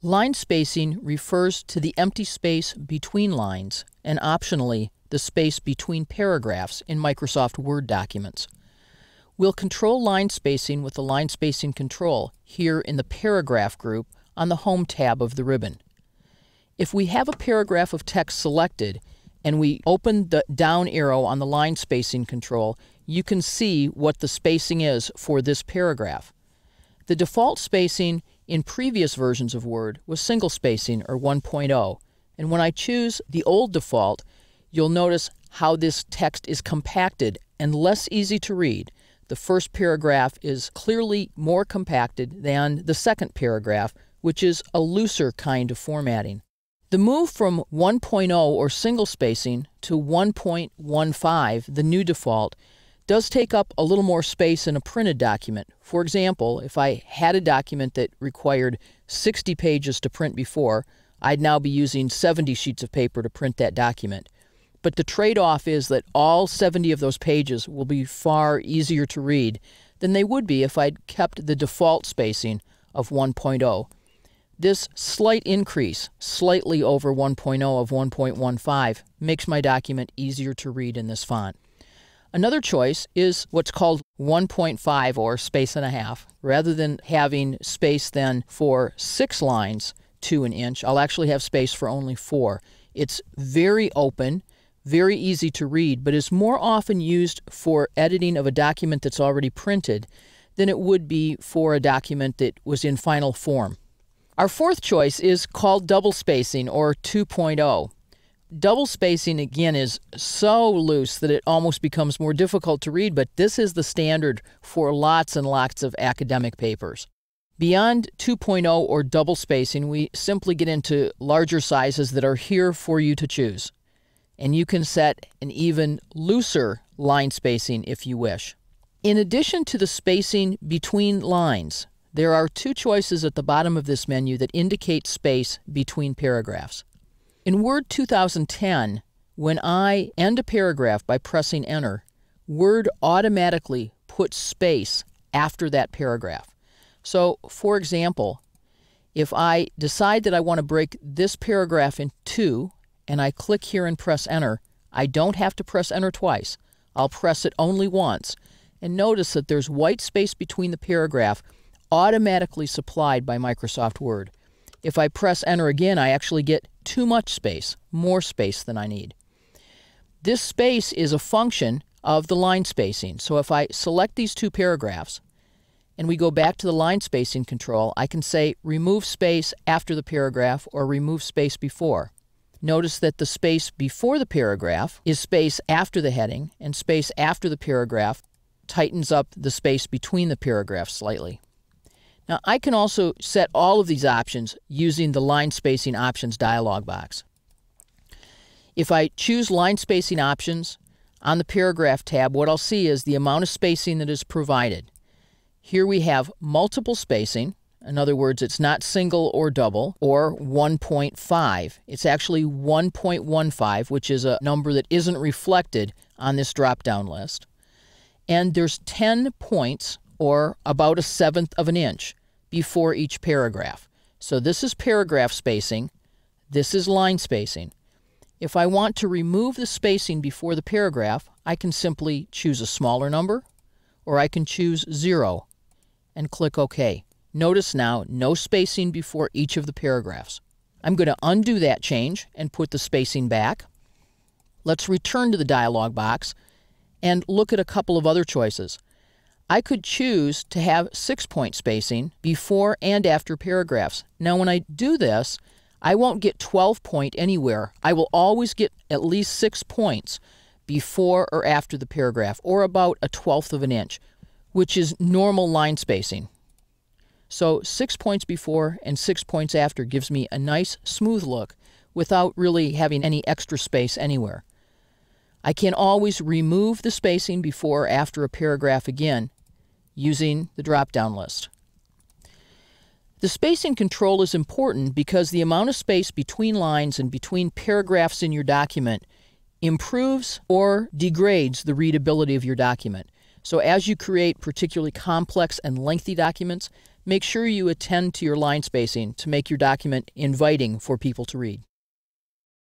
Line spacing refers to the empty space between lines and optionally the space between paragraphs in Microsoft Word documents. We'll control line spacing with the line spacing control here in the paragraph group on the Home tab of the ribbon. If we have a paragraph of text selected and we open the down arrow on the line spacing control, you can see what the spacing is for this paragraph. The default spacing in previous versions of Word was single spacing or 1.0, and when I choose the old default, you'll notice how this text is compacted and less easy to read. The first paragraph is clearly more compacted than the second paragraph, which is a looser kind of formatting. The move from 1.0 or single spacing to 1.15, the new default, does take up a little more space in a printed document. For example, if I had a document that required 60 pages to print before, I'd now be using 70 sheets of paper to print that document. But the trade-off is that all 70 of those pages will be far easier to read than they would be if I'd kept the default spacing of 1.0. This slight increase, slightly over 1.0 of 1.15, makes my document easier to read in this font. Another choice is what's called 1.5 or space and a half. Rather than having space then for 6 lines to an inch, I'll actually have space for only 4. It's very open, very easy to read, but is more often used for editing of a document that's already printed than it would be for a document that was in final form. Our fourth choice is called double spacing or 2.0. Double spacing, again, is so loose that it almost becomes more difficult to read, but this is the standard for lots and lots of academic papers. Beyond 2.0 or double spacing, we simply get into larger sizes that are here for you to choose. And you can set an even looser line spacing if you wish. In addition to the spacing between lines, there are 2 choices at the bottom of this menu that indicate space between paragraphs. In Word 2010, when I end a paragraph by pressing Enter, Word automatically puts space after that paragraph. So, for example, if I decide that I want to break this paragraph in 2, and I click here and press Enter, I don't have to press Enter twice. I'll press it only once, and notice that there's white space between the paragraph automatically supplied by Microsoft Word. If I press Enter again, I actually get too much space, more space than I need. This space is a function of the line spacing. So if I select these 2 paragraphs and we go back to the line spacing control, I can say remove space after the paragraph or remove space before. Notice that the space before the paragraph is space after the heading, and space after the paragraph tightens up the space between the paragraphs slightly. Now, I can also set all of these options using the Line Spacing Options dialog box. If I choose Line Spacing Options on the Paragraph tab, what I'll see is the amount of spacing that is provided. Here we have multiple spacing. In other words, it's not single or double, or 1.5. It's actually 1.15, which is a number that isn't reflected on this drop-down list. And there's 10 points, or about 1/7 of an inch, before each paragraph. So this is paragraph spacing. This is line spacing. If I want to remove the spacing before the paragraph, I can simply choose a smaller number, or I can choose 0 and click OK. Notice now, no spacing before each of the paragraphs. I'm going to undo that change and put the spacing back. Let's return to the dialog box and look at a couple of other choices. I could choose to have 6-point spacing before and after paragraphs. Now, when I do this, I won't get 12-point anywhere. I will always get at least 6 points before or after the paragraph, or about 1/12 of an inch, which is normal line spacing. So 6 points before and 6 points after gives me a nice smooth look without really having any extra space anywhere. I can always remove the spacing before or after a paragraph again using the drop-down list. The spacing control is important because the amount of space between lines and between paragraphs in your document improves or degrades the readability of your document. So as you create particularly complex and lengthy documents, Make sure you attend to your line spacing to make your document inviting for people to read.